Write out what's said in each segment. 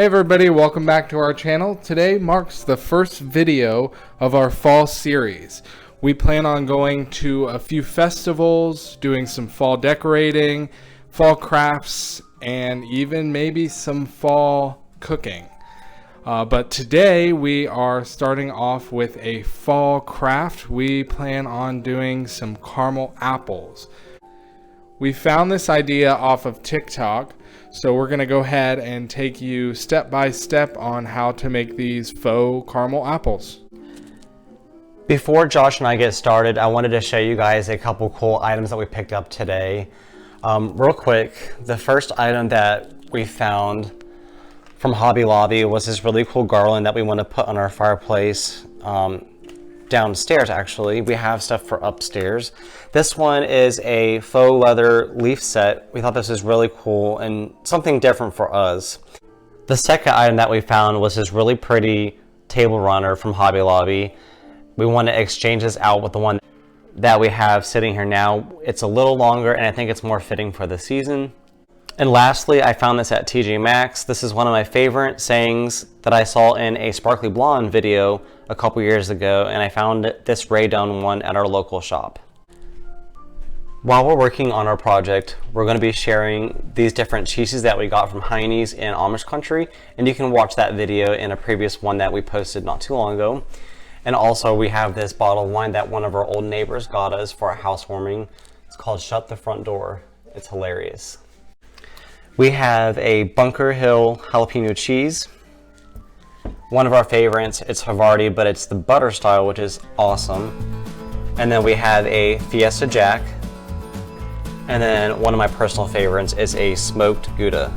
Hey everybody, welcome back to our channel. Today marks the first video of our fall series. We plan on going to a few festivals, doing some fall decorating, fall crafts, and even maybe some fall cooking. But today we are starting off with a fall craft. We plan on doing some caramel apples. We found this idea off of TikTok, so we're going to go ahead and take you step by step on how to make these faux caramel apples. Before Josh and I get started, I wanted to show you guys a couple cool items that we picked up today. Real quick, the first item that we found from Hobby Lobby was this really cool garland that we want to put on our fireplace. Downstairs, actually. We have stuff for upstairs. This one is a faux leather leaf set. We thought this was really cool and something different for us. The second item that we found was this really pretty table runner from Hobby Lobby. We want to exchange this out with the one that we have sitting here now. It's a little longer and I think it's more fitting for the season. And lastly, I found this at TJ Maxx. This is one of my favorite sayings that I saw in a Sparkly Blonde video a couple years ago, and I found this Ray-Down one at our local shop. While we're working on our project, we're going to be sharing these different cheeses that we got from Heine's in Amish country, and you can watch that video in a previous one that we posted not too long ago. And also we have this bottle of wine that one of our old neighbors got us for a housewarming. It's called Shut the Front Door. It's hilarious. We have a Bunker Hill jalapeno cheese. One of our favorites, it's Havarti, but it's the butter style, which is awesome. And then we have a Fiesta Jack. And then one of my personal favorites is a smoked Gouda.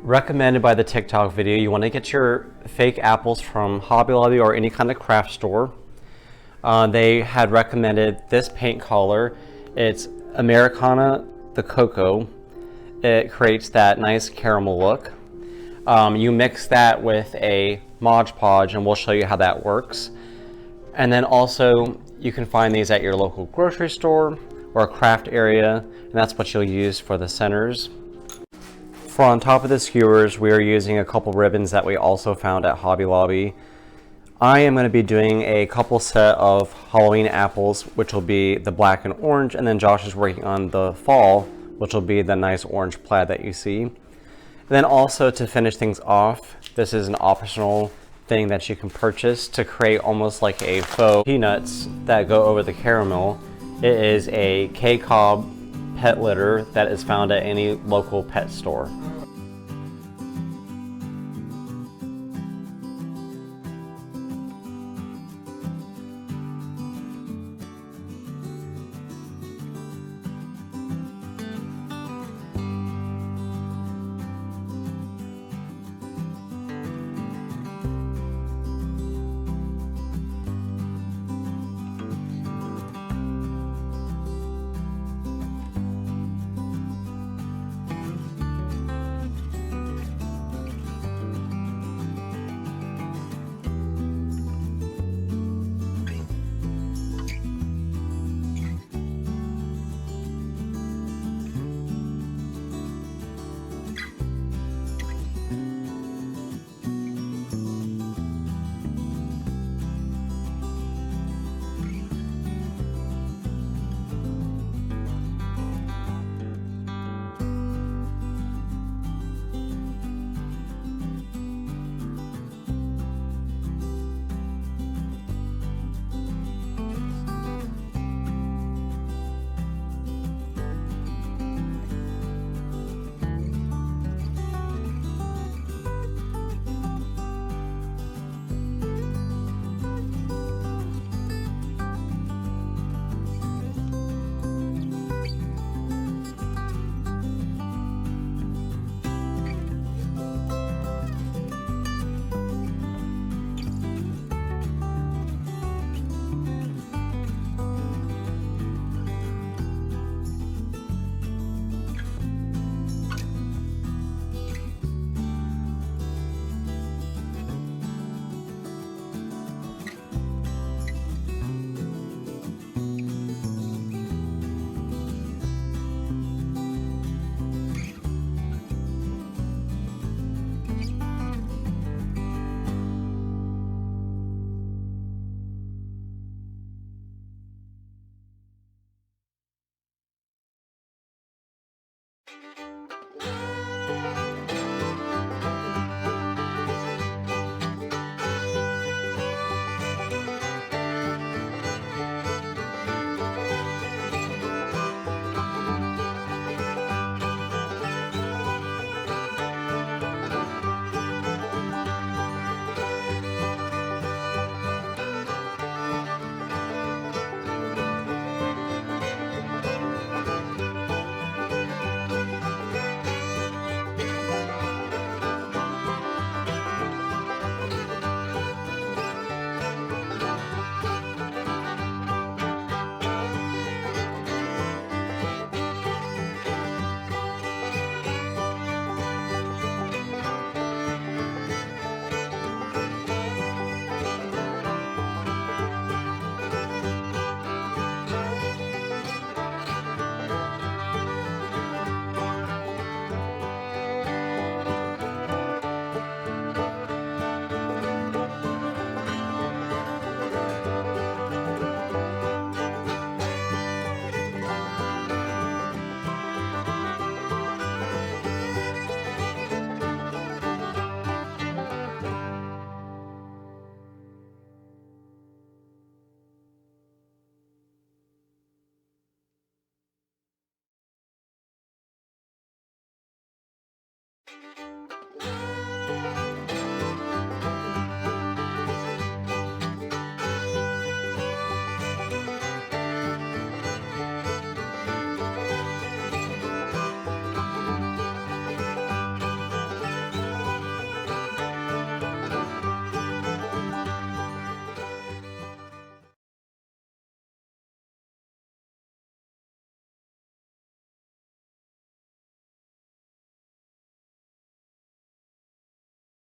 Recommended by the TikTok video, you want to get your fake apples from Hobby Lobby or any kind of craft store. They had recommended this paint color. It's Americana the Cocoa. It creates that nice caramel look. You mix that with a Mod Podge and we'll show you how that works. And then also you can find these at your local grocery store or a craft area, and that's what you'll use for the centers. For on top of the skewers, we are using a couple ribbons that we also found at Hobby Lobby. I am going to be doing a couple set of Halloween apples, which will be the black and orange, and then Josh is working on the fall, which will be the nice orange plaid that you see. And then also to finish things off, this is an optional thing that you can purchase to create almost like a faux peanuts that go over the caramel. It is a K-Cob pet litter that is found at any local pet store.